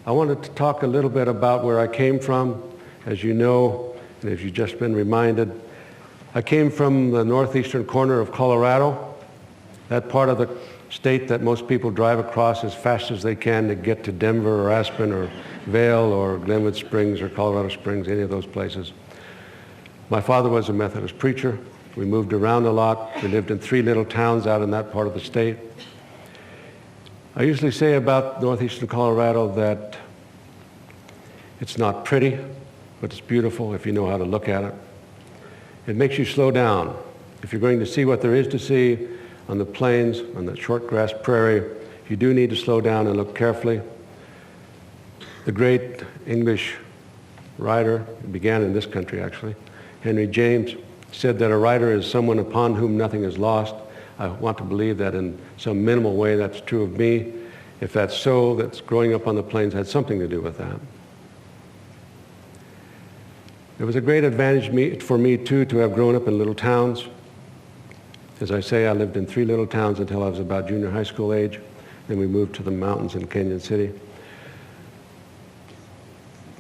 I wanted to talk a little bit about where I came from. As you know, and as you've just been reminded, I came from the northeastern corner of Colorado, that part of the state that most people drive across as fast as they can to get to Denver or Aspen or Vail or Glenwood Springs or Colorado Springs, any of those places. My father was a Methodist preacher. We moved around a lot. We lived in 3 little towns out in that part of the state. I usually say about northeastern Colorado that it's not pretty, but it's beautiful if you know how to look at it. It makes you slow down. If you're going to see what there is to see on the plains, on the short grass prairie, you do need to slow down and look carefully. The great English writer, it began in this country actually, Henry James, said that a writer is someone upon whom nothing is lost. I want to believe that in some minimal way that's true of me. If that's so, that's growing up on the plains had something to do with that. It was a great advantage for me too to have grown up in little towns. As I say, I lived in 3 little towns until I was about junior high school age. Then we moved to the mountains in Canyon City.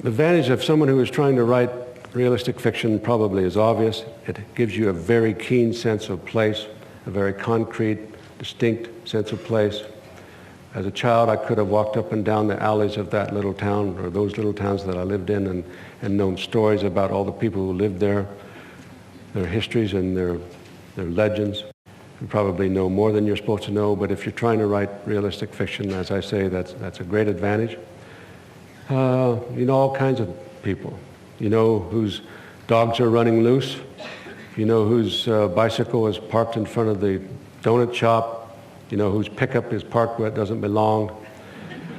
The advantage of someone who is trying to write realistic fiction probably is obvious. It gives you a very keen sense of place, a very concrete, distinct sense of place. As a child, I could have walked up and down the alleys of that little town, or those little towns that I lived in, and known stories about all the people who lived there, their histories and their legends. You probably know more than you're supposed to know, but if you're trying to write realistic fiction, as I say, that's a great advantage. You know all kinds of people. You know whose dogs are running loose. You know whose bicycle is parked in front of the donut shop. You know whose pickup is parked where it doesn't belong.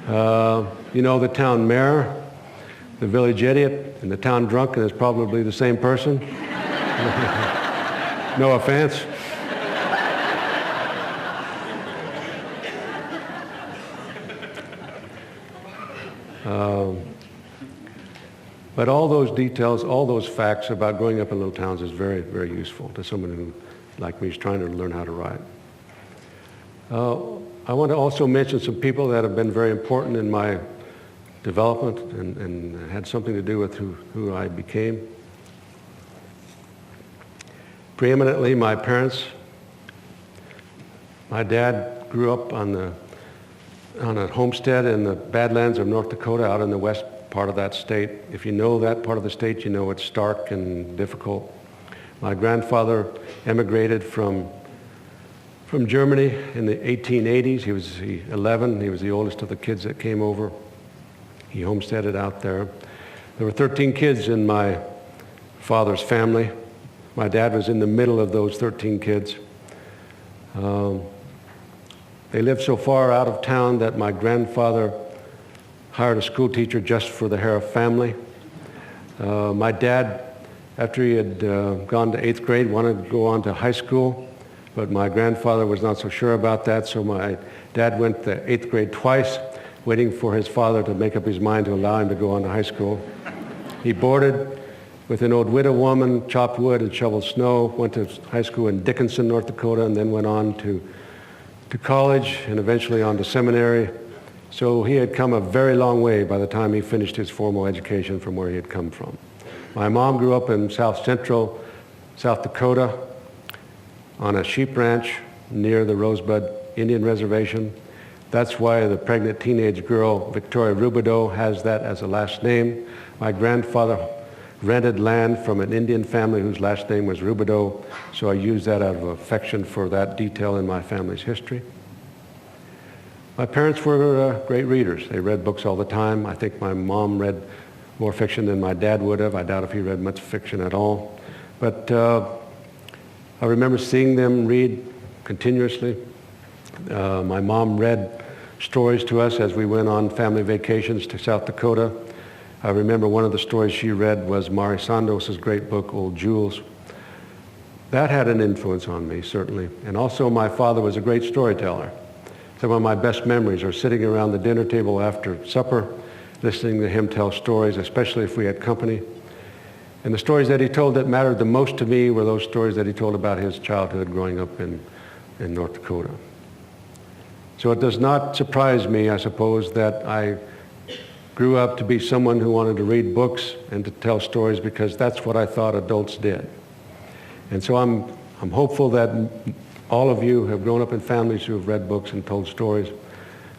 You know the town mayor, the village idiot, and the town drunk, and it's probably the same person. No offense. But all those details, all those facts about growing up in little towns is very, very useful to someone who, like me, is trying to learn how to write. I want to also mention some people that have been very important in my development and had something to do with who I became. Preeminently, my parents. My dad grew up on a homestead in the Badlands of North Dakota, out in the west part of that state. If you know that part of the state, you know it's stark and difficult. My grandfather emigrated from Germany in the 1880s. He was 11. He was the oldest of the kids that came over. He homesteaded out there. There were 13 kids in my father's family. My dad was in the middle of those 13 kids. They lived so far out of town that my grandfather hired a school teacher just for the Haruf family. My dad, after he had gone to 8th grade, wanted to go on to high school, but my grandfather was not so sure about that, so my dad went to 8th grade twice, waiting for his father to make up his mind to allow him to go on to high school. He boarded with an old widow woman, chopped wood and shoveled snow, went to high school in Dickinson, North Dakota, and then went on to college and eventually on to seminary. So he had come a very long way by the time he finished his formal education from where he had come from. My mom grew up in south central South Dakota on a sheep ranch near the Rosebud Indian Reservation. That's why the pregnant teenage girl, Victoria Rubidoux, has that as a last name. My grandfather rented land from an Indian family whose last name was Rubidoux, so I use that out of affection for that detail in my family's history. My parents were great readers. They read books all the time. I think my mom read more fiction than my dad would have. I doubt if he read much fiction at all. But I remember seeing them read continuously. My mom read stories to us as we went on family vacations to South Dakota. I remember one of the stories she read was Mari Sandos's great book, Old Jules. That had an influence on me, certainly. And also my father was a great storyteller. Some of my best memories are sitting around the dinner table after supper, listening to him tell stories, especially if we had company. And the stories that he told that mattered the most to me were those stories that he told about his childhood growing up in North Dakota. So it does not surprise me, I suppose, that I grew up to be someone who wanted to read books and to tell stories because that's what I thought adults did. And so I'm hopeful that all of you have grown up in families who have read books and told stories.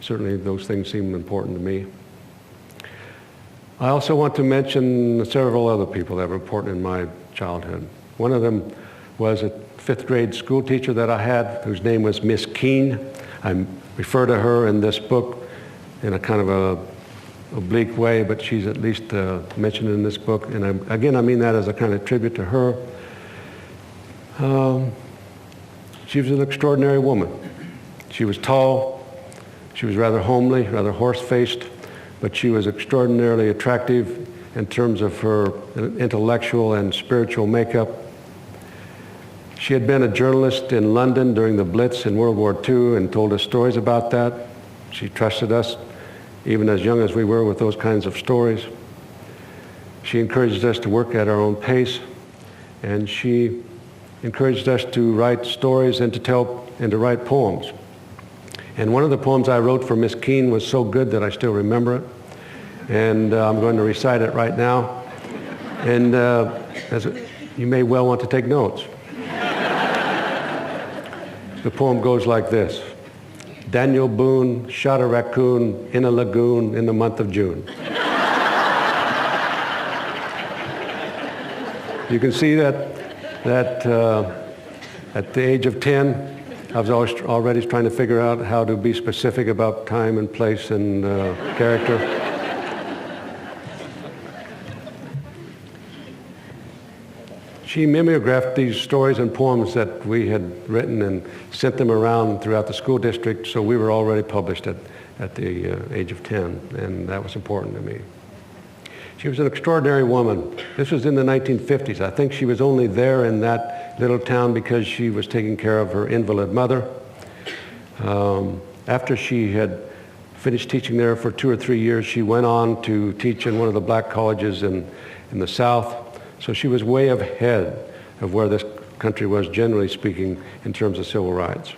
Certainly those things seem important to me. I also want to mention several other people that were important in my childhood. One of them was a fifth grade school teacher that I had whose name was Miss Keene. I refer to her in this book in a kind of a oblique way, but she's at least mentioned in this book. And again, I mean that as a kind of tribute to her. She was an extraordinary woman. She was tall. She was rather homely, rather horse-faced, but she was extraordinarily attractive in terms of her intellectual and spiritual makeup. She had been a journalist in London during the Blitz in World War II and told us stories about that. She trusted us, even as young as we were, with those kinds of stories. She encouraged us to work at our own pace, and she encouraged us to write stories and to write poems. And one of the poems I wrote for Miss Keene was so good that I still remember it. And I'm going to recite it right now. And you may well want to take notes. The poem goes like this. Daniel Boone shot a raccoon in a lagoon in the month of June. You can see that at the age of 10, I was already trying to figure out how to be specific about time and place and character. She mimeographed these stories and poems that we had written and sent them around throughout the school district, so we were already published at the age of 10, and that was important to me. She was an extraordinary woman. This was in the 1950s. I think she was only there in that little town because she was taking care of her invalid mother. After she had finished teaching there for 2 or 3 years, she went on to teach in one of the black colleges in the South. So she was way ahead of where this country was, generally speaking, in terms of civil rights.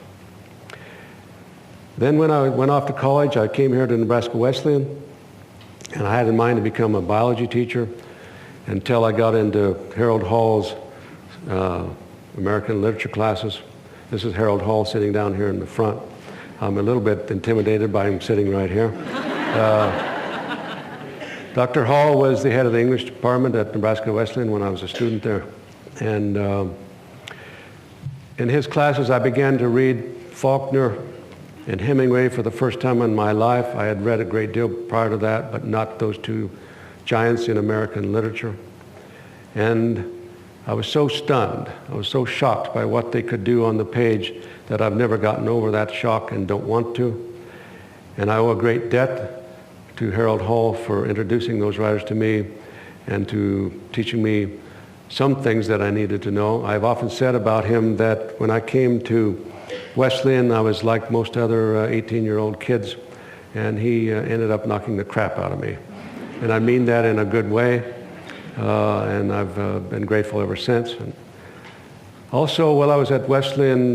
Then when I went off to college, I came here to Nebraska Wesleyan, and I had in mind to become a biology teacher until I got into Harold Hall's American literature classes. This is Harold Hall sitting down here in the front. I'm a little bit intimidated by him sitting right here. Dr. Hall was the head of the English department at Nebraska Wesleyan when I was a student there. And in his classes, I began to read Faulkner and Hemingway for the first time in my life. I had read a great deal prior to that, but not those two giants in American literature. And I was so stunned, I was so shocked by what they could do on the page that I've never gotten over that shock and don't want to. And I owe a great debt to Harold Hall for introducing those writers to me and to teaching me some things that I needed to know. I've often said about him that when I came to Wesleyan, I was like most other 18-year-old kids, and he ended up knocking the crap out of me. And I mean that in a good way, and I've been grateful ever since. And also, while I was at Wesleyan,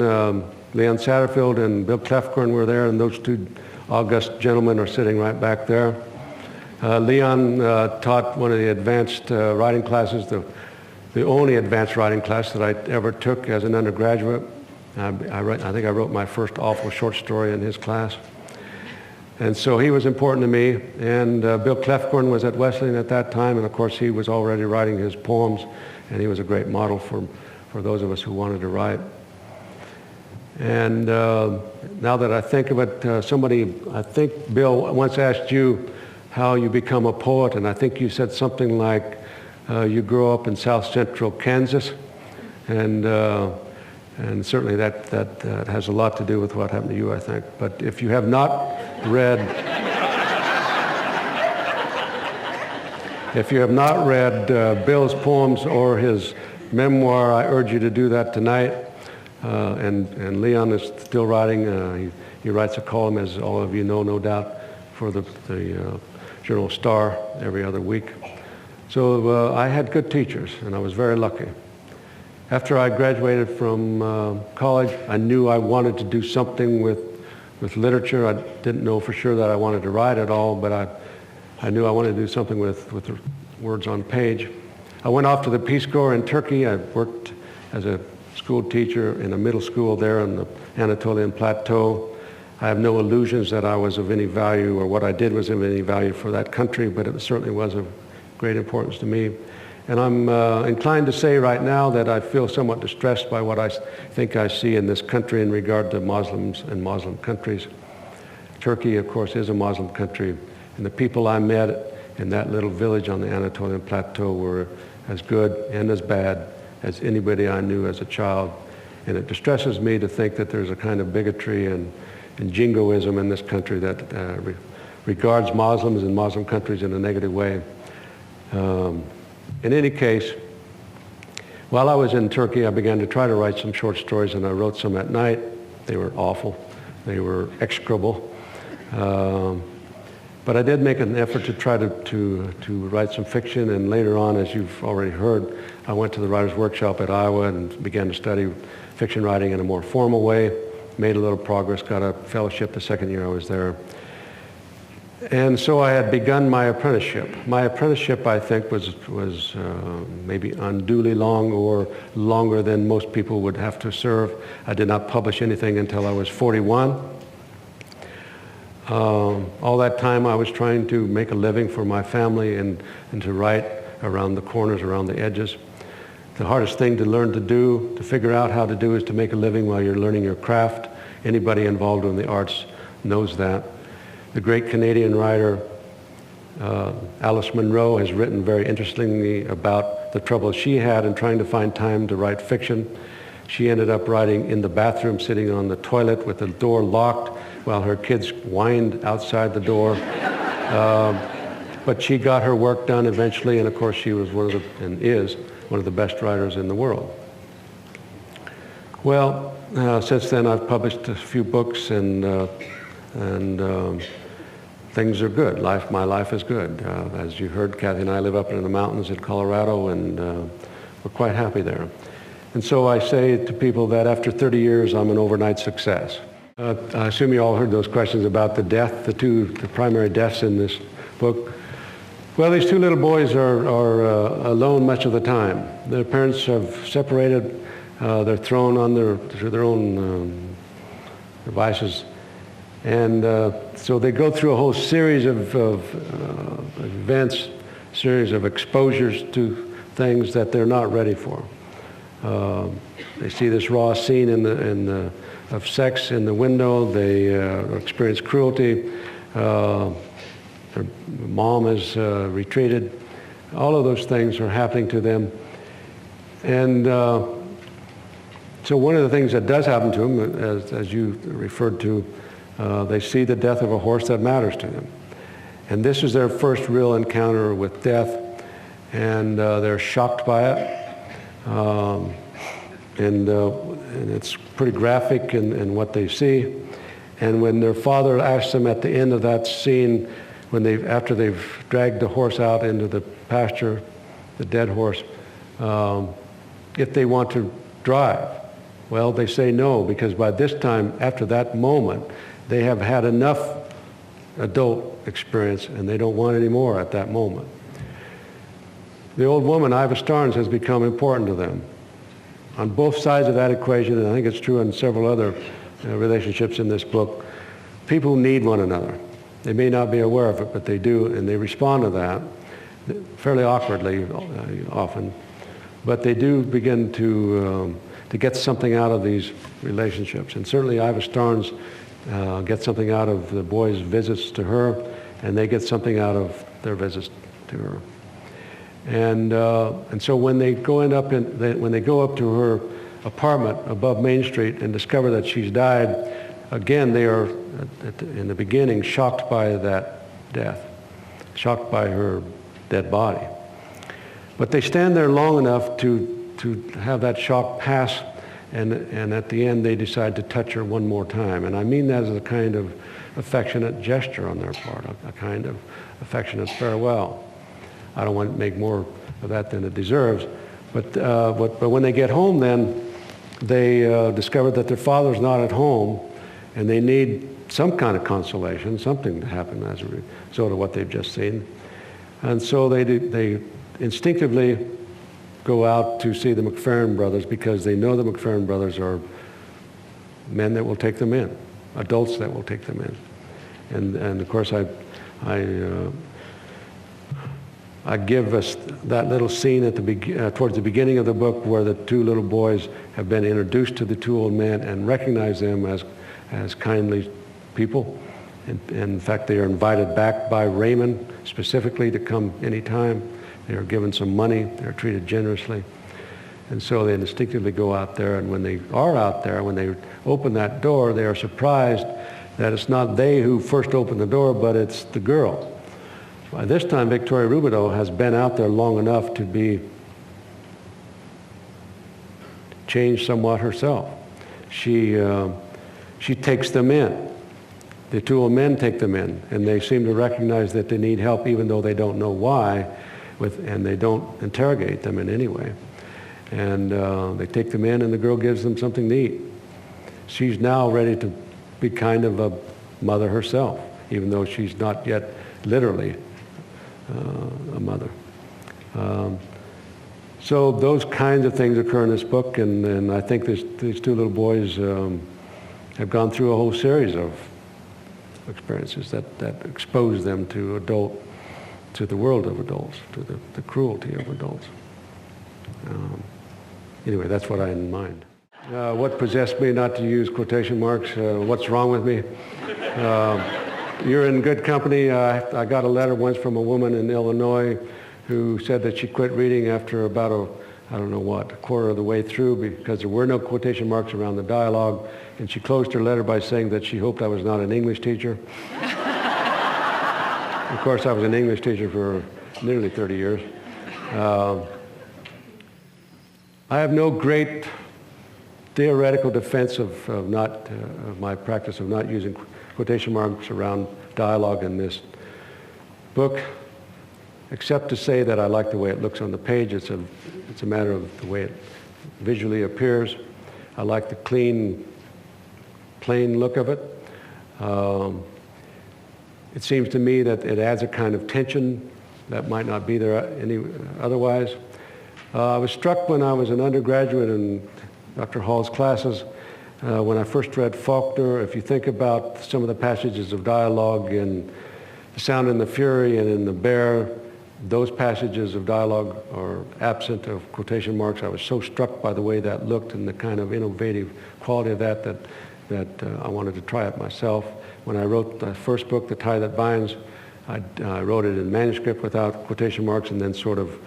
Leon Satterfield and Bill Clefcorn were there, and those two august gentlemen are sitting right back there. Leon taught one of the advanced writing classes, the only advanced writing class that I ever took as an undergraduate. I think I wrote my first awful short story in his class. And so he was important to me. And Bill Clefcorn was at Wesleyan at that time, and of course he was already writing his poems, and he was a great model for those of us who wanted to write. And now that I think of it, I think Bill once asked you how you become a poet, and I think you said something like you grew up in south central Kansas, and certainly that has a lot to do with what happened to you, I think. But if you have not read Bill's poems or his memoir, I urge you to do that tonight. And Leon is still writing. He writes a column, as all of you know, no doubt, for the Journal Star every other week. So I had good teachers, and I was very lucky. After I graduated from college, I knew I wanted to do something with literature. I didn't know for sure that I wanted to write at all, but I I knew I wanted to do something with the words on page. I went off to the Peace Corps in Turkey. I worked as a school teacher in a middle school there on the Anatolian Plateau. I have no illusions that I was of any value or what I did was of any value for that country, but it certainly was of great importance to me. And I'm inclined to say right now that I feel somewhat distressed by what I think I see in this country in regard to Muslims and Muslim countries. Turkey, of course, is a Muslim country, and the people I met in that little village on the Anatolian Plateau were as good and as bad as anybody I knew as a child. And it distresses me to think that there's a kind of bigotry and jingoism in this country that regards Muslims and Muslim countries in a negative way. In any case, while I was in Turkey, I began to try to write some short stories, and I wrote some at night. They were awful. They were execrable. But I did make an effort to try to write some fiction, and later on, as you've already heard, I went to the Writers' Workshop at Iowa and began to study fiction writing in a more formal way, made a little progress, got a fellowship the second year I was there. And so I had begun my apprenticeship. My apprenticeship, I think, was maybe unduly long or longer than most people would have to serve. I did not publish anything until I was 41. All that time I was trying to make a living for my family and to write around the corners, around the edges. The hardest thing to learn to do, to figure out how to do, is to make a living while you're learning your craft. Anybody involved in the arts knows that. The great Canadian writer Alice Munro has written very interestingly about the trouble she had in trying to find time to write fiction. She ended up writing in the bathroom, sitting on the toilet with the door locked while her kids whined outside the door. But she got her work done eventually, and of course she was is one of the best writers in the world. Well, since then I've published a few books, and things are good. My life is good. As you heard, Kathy and I live up in the mountains in Colorado, and we're quite happy there. And so I say to people that after 30 years, I'm an overnight success. I assume you all heard those questions about the death, the primary deaths in this book. Well, these two little boys are alone much of the time. Their parents have separated. They're thrown on their own devices. And so they go through a whole series of events, series of exposures to things that they're not ready for. They see this raw scene of sex in the window. They experience cruelty. Their mom is retreated. All of those things are happening to them. And so one of the things that does happen to them, as you referred to, they see the death of a horse that matters to them. And this is their first real encounter with death, and they're shocked by it. And it's pretty graphic in what they see. And when their father asks them at the end of that scene, after they've dragged the horse out into the pasture, the dead horse, if they want to drive, well, they say no, because by this time, after that moment, they have had enough adult experience, and they don't want any more at that moment. The old woman, Iva Starnes, has become important to them. On both sides of that equation, and I think it's true in several other relationships in this book, people need one another. They may not be aware of it, but they do, and they respond to that fairly awkwardly often. But they do begin to get something out of these relationships. And certainly Iva Starnes gets something out of the boys' visits to her, and they get something out of their visits to her. And so when they go up to her apartment above Main Street and discover that she's died, again they are in the beginning shocked by that death, shocked by her dead body. But they stand there long enough to have that shock pass, and at the end they decide to touch her one more time. And I mean that as a kind of affectionate gesture on their part, a kind of affectionate farewell. I don't want to make more of that than it deserves. But when they get home then, they discover that their father's not at home, and they need some kind of consolation, something to happen as a result of what they've just seen. And so they instinctively go out to see the McFerrin brothers because they know the McFerrin brothers are men that will take them in, adults that will take them in. And of course I give us that little scene at towards the beginning of the book where the two little boys have been introduced to the two old men and recognize them as kindly people. In fact, they are invited back by Raymond specifically to come anytime. They are given some money. They're treated generously. And so they instinctively go out there, and when they are out there, when they open that door, they are surprised that it's not they who first opened the door, but it's the girl. By this time, Victoria Rubidoux has been out there long enough to be changed somewhat herself. She takes them in. The two old men take them in, and they seem to recognize that they need help even though they don't know why, and they don't interrogate them in any way. And they take them in, and the girl gives them something to eat. She's now ready to be kind of a mother herself, even though she's not yet literally a mother. So those kinds of things occur in this book, and I think these two little boys have gone through a whole series of experiences that expose them to the world of adults, to the cruelty of adults. Anyway, that's what I had in mind. What possessed me not to use quotation marks? What's wrong with me? You're in good company. I got a letter once from a woman in Illinois who said that she quit reading after about a quarter of the way through because there were no quotation marks around the dialogue, and she closed her letter by saying that she hoped I was not an English teacher. Of course, I was an English teacher for nearly 30 years. I have no great theoretical defense of my practice of not using quotation marks around dialogue in this book, except to say that I like the way it looks on the page. It's a matter of the way it visually appears. I like the clean, plain look of it. It seems to me that it adds a kind of tension that might not be there any otherwise. I was struck when I was an undergraduate in Dr. Hall's classes when I first read Faulkner. If you think about some of the passages of dialogue in The Sound and the Fury and in The Bear, those passages of dialogue are absent of quotation marks. I was so struck by the way that looked and the kind of innovative quality of that I wanted to try it myself. When I wrote the first book, The Tie That Binds, I wrote it in manuscript without quotation marks and then sort of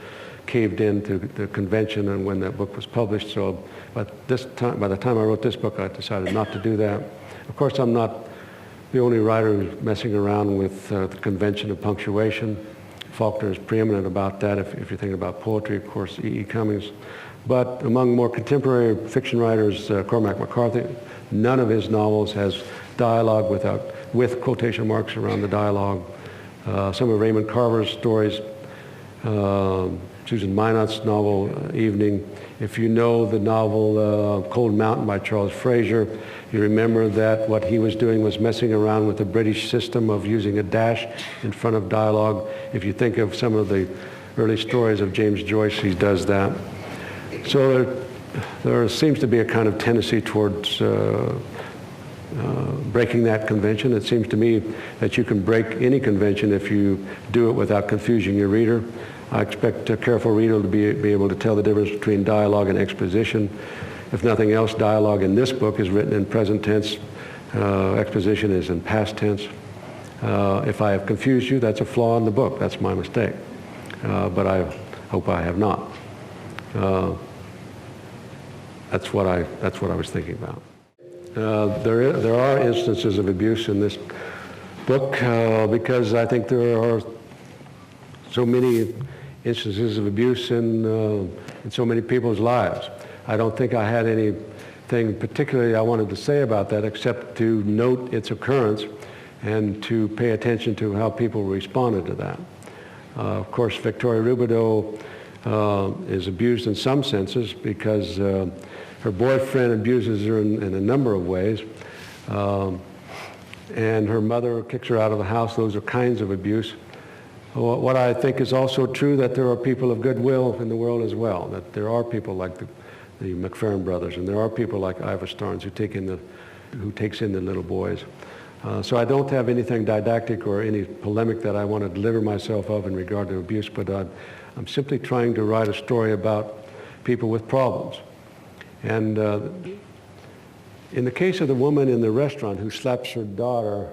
caved into the convention and when that book was published. So by the time I wrote this book, I decided not to do that. Of course, I'm not the only writer who's messing around with the convention of punctuation. Faulkner is preeminent about that. If you're thinking about poetry, of course, E.E. Cummings. But among more contemporary fiction writers, Cormac McCarthy, none of his novels has dialogue with quotation marks around the dialogue. Some of Raymond Carver's stories, Susan Minot's novel, Evening. If you know the novel Cold Mountain by Charles Fraser, you remember that what he was doing was messing around with the British system of using a dash in front of dialogue. If you think of some of the early stories of James Joyce, he does that. So there seems to be a kind of tendency towards breaking that convention. It seems to me that you can break any convention if you do it without confusing your reader. I expect a careful reader to be able to tell the difference between dialogue and exposition. If nothing else, dialogue in this book is written in present tense. Exposition is in past tense. If I have confused you, that's a flaw in the book. That's my mistake. But I hope I have not. That's what I was thinking about. There are instances of abuse in this book because I think there are so many instances of abuse in so many people's lives. I don't think I had anything particularly I wanted to say about that except to note its occurrence and to pay attention to how people responded to that. Of course, Victoria Rubidoux is abused in some senses because her boyfriend abuses her in a number of ways. and her mother kicks her out of the house. Those are kinds of abuse. What I think is also true, that there are people of goodwill in the world as well, that there are people like the McFerrin brothers, and there are people like Ivor Starnes who takes in the little boys. So I don't have anything didactic or any polemic that I want to deliver myself of in regard to abuse, but I'm simply trying to write a story about people with problems. And in the case of the woman in the restaurant who slaps her daughter,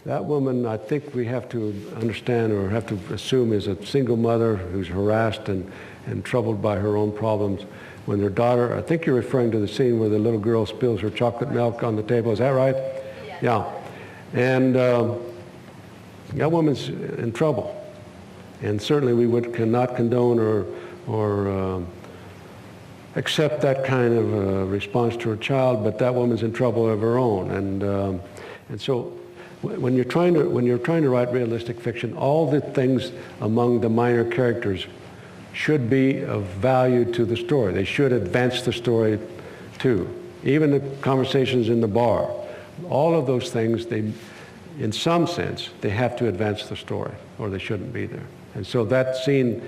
that woman, I think we have to understand or have to assume, is a single mother who's harassed and troubled by her own problems. When her daughter, I think you're referring to the scene where the little girl spills her chocolate milk on the table, is that right? Yeah. And that woman's in trouble. And certainly we cannot condone or accept that kind of response to her child, but that woman's in trouble of her own. And so when you're trying to write realistic fiction, all the things among the minor characters should be of value to the story. They should advance the story too. Even the conversations in the bar, all of those things, in some sense, they have to advance the story, or they shouldn't be there. And so that scene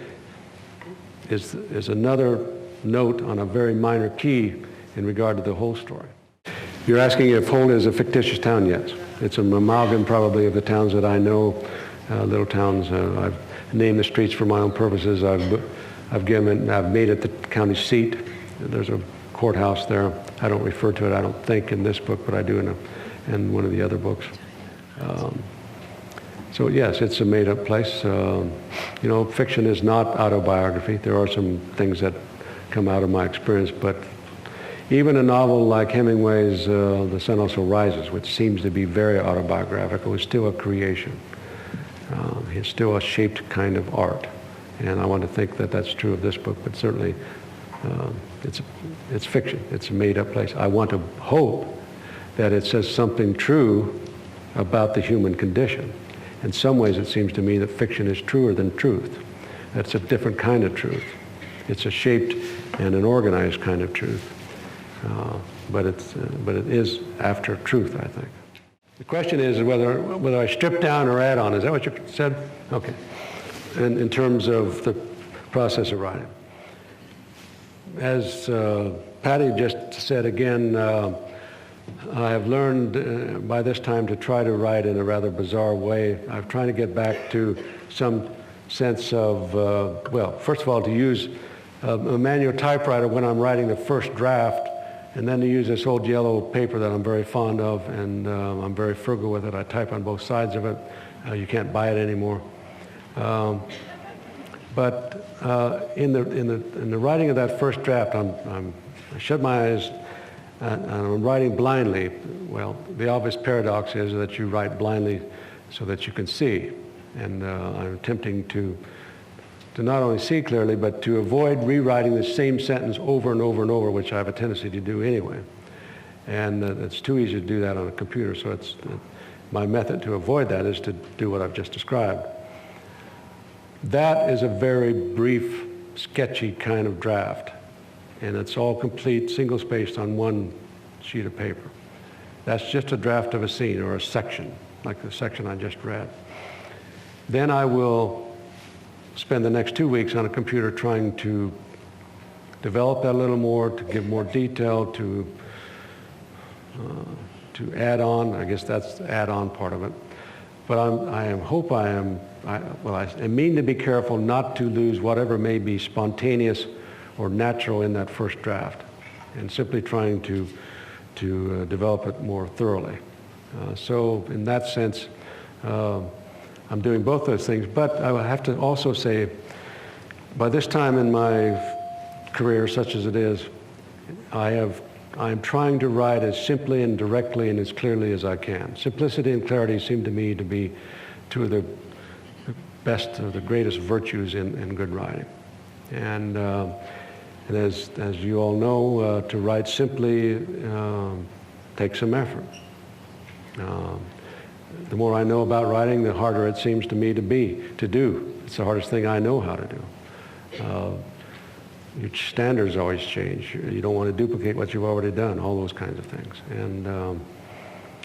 is another note on a very minor key in regard to the whole story. You're asking if Holt is a fictitious town? Yes. It's an amalgam probably of the towns that I know, little towns. I've named the streets for my own purposes. I've made it the county seat. There's a courthouse there. I don't refer to it, I don't think, in this book, but I do in one of the other books. So yes, it's a made-up place. Fiction is not autobiography. There are some things that come out of my experience, but even a novel like Hemingway's The Sun Also Rises, which seems to be very autobiographical, is still a creation. It's still a shaped kind of art. And I want to think that that's true of this book, but certainly it's fiction. It's a made-up place. I want to hope that it says something true about the human condition. In some ways, it seems to me that fiction is truer than truth. That's a different kind of truth. It's a shaped and an organized kind of truth. But it is after truth, I think. The question is whether I strip down or add on. Is that what you said? Okay. And in terms of the process of writing. As Patty just said again, I have learned by this time to try to write in a rather bizarre way. I'm trying to get back to some sense of, first of all, to use a manual typewriter when I'm writing the first draft, and then to use this old yellow paper that I'm very fond of, and I'm very frugal with it. I type on both sides of it. You can't buy it anymore. But in the writing of that first draft, I shut my eyes and I'm writing blindly. Well, the obvious paradox is that you write blindly so that you can see. And I'm attempting to not only see clearly, but to avoid rewriting the same sentence over and over and over, which I have a tendency to do anyway. And it's too easy to do that on a computer, so my method to avoid that is to do what I've just described. That is a very brief, sketchy kind of draft, and it's all complete, single-spaced on one sheet of paper. That's just a draft of a scene or a section, like the section I just read. Then I will spend the next 2 weeks on a computer trying to develop that a little more, to give more detail, to add on. I guess that's the add-on part of it. But I mean to be careful not to lose whatever may be spontaneous or natural in that first draft, and simply trying to develop it more thoroughly. So in that sense, I'm doing both those things. But I would have to also say, by this time in my career, such as it is, I'm trying to write as simply and directly and as clearly as I can. Simplicity and clarity seem to me to be two of the best, or the greatest virtues in good writing. And as you all know, to write simply takes some effort. The more I know about writing, the harder it seems to me to do. It's the hardest thing I know how to do. Your standards always change. You don't want to duplicate what you've already done, all those kinds of things. And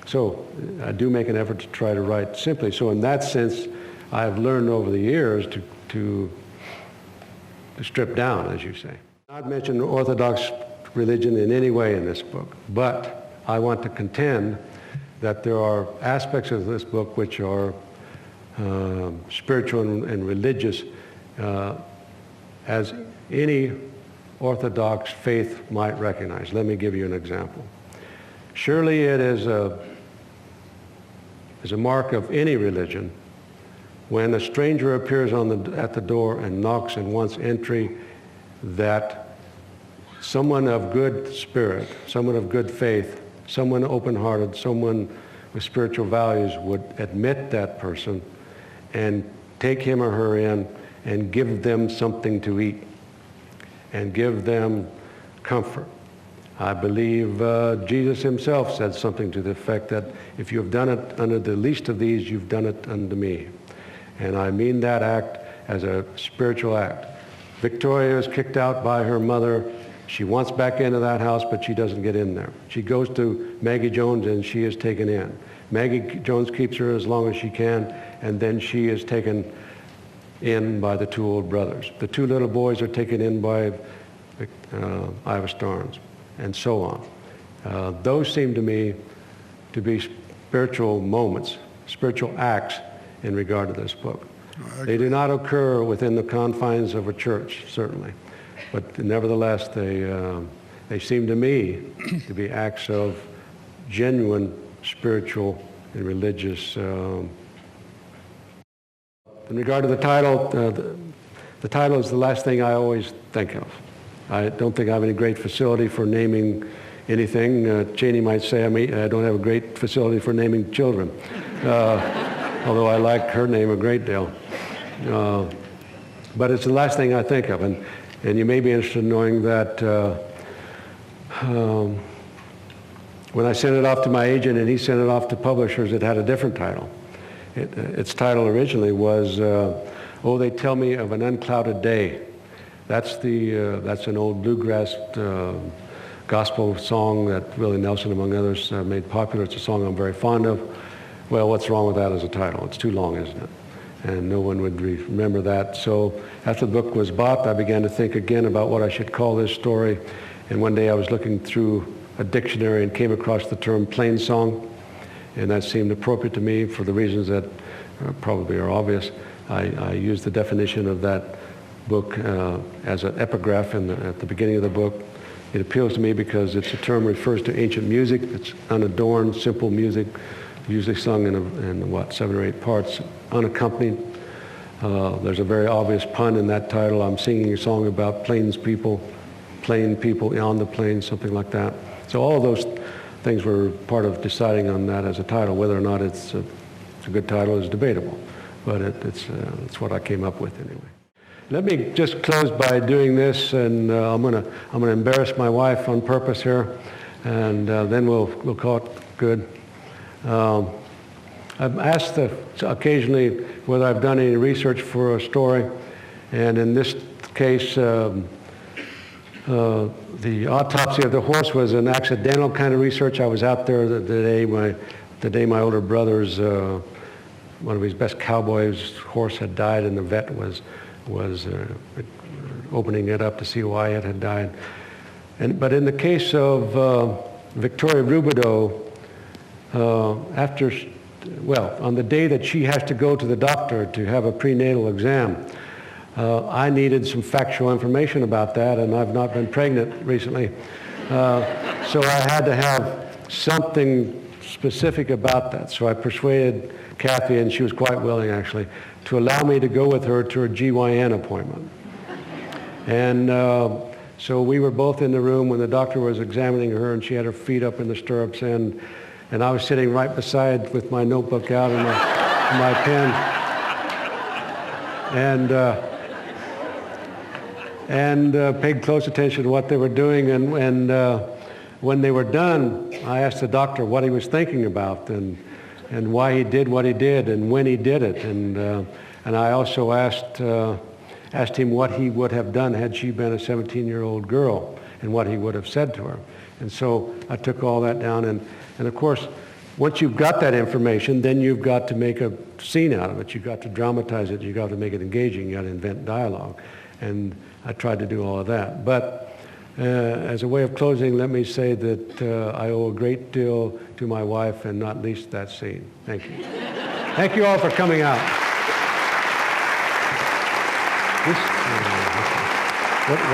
So I do make an effort to try to write simply. So in that sense, I've learned over the years to strip down, as you say. Not mention Orthodox religion in any way in this book, but I want to contend that there are aspects of this book which are spiritual and religious as any Orthodox faith might recognize. Let me give you an example. Surely it is a mark of any religion when a stranger appears at the door and knocks and wants entry, that someone of good spirit, someone of good faith, someone open-hearted, someone with spiritual values would admit that person and take him or her in and give them something to eat and give them comfort. I believe Jesus himself said something to the effect that if you have done it unto the least of these, you've done it unto me. And I mean that act as a spiritual act. Victoria is kicked out by her mother. She wants back into that house, but she doesn't get in there. She goes to Maggie Jones and she is taken in. Maggie Jones keeps her as long as she can, and then she is taken in by the two old brothers. The two little boys are taken in by Ivor Starnes, and so on. Those seem to me to be spiritual moments, spiritual acts in regard to this book. They do not occur within the confines of a church, certainly, but nevertheless they seem to me to be acts of genuine spiritual and religious. In regard to the title, the title is the last thing I always think of. I don't think I have any great facility for naming anything. Cheney might say I don't have a great facility for naming children, although I like her name a great deal. But it's the last thing I think of, and you may be interested in knowing that when I sent it off to my agent and he sent it off to publishers, it had a different title. Its title originally was, Oh, They Tell Me of an Unclouded Day. That's an old bluegrass gospel song that Willie Nelson, among others, made popular. It's a song I'm very fond of. Well, what's wrong with that as a title? It's too long, isn't it? And no one would remember that. So after the book was bought, I began to think again about what I should call this story. And one day I was looking through a dictionary and came across the term Plainsong, and that seemed appropriate to me for the reasons that probably are obvious. I used the definition of that book as an epigraph at the beginning of the book. It appeals to me because it's a term refers to ancient music. It's unadorned, simple music, usually sung in 7 or 8 parts, unaccompanied. There's a very obvious pun in that title. I'm singing a song about plain people on the plains, something like that. So all of those things were part of deciding on that as a title. Whether or not it's a good title is debatable, but it's what I came up with anyway. Let me just close by doing this, and I'm gonna embarrass my wife on purpose here, and then we'll call it good. I'm asked occasionally whether I've done any research for a story, and in this case, the autopsy of the horse was an accidental kind of research. I was out there the day my older brother's one of his best cowboys' horse had died, and the vet was opening it up to see why it had died. But in the case of Victoria Rubidoux, on the day that she has to go to the doctor to have a prenatal exam, I needed some factual information about that, and I've not been pregnant recently. So I had to have something specific about that. So I persuaded Kathy, and she was quite willing actually, to allow me to go with her to her GYN appointment. And so we were both in the room when the doctor was examining her, and she had her feet up in the stirrups, and I was sitting right beside with my notebook out and my pen. And paid close attention to what they were doing. And when they were done, I asked the doctor what he was thinking about and why he did what he did and when he did it. And I also asked him what he would have done had she been a 17-year-old girl and what he would have said to her. And so I took all that down. And of course, once you've got that information, then you've got to make a scene out of it. You've got to dramatize it. You've got to make it engaging. You've got to invent dialogue. And I tried to do all of that. But as a way of closing, let me say that I owe a great deal to my wife, and not least that scene. Thank you. Thank you all for coming out. What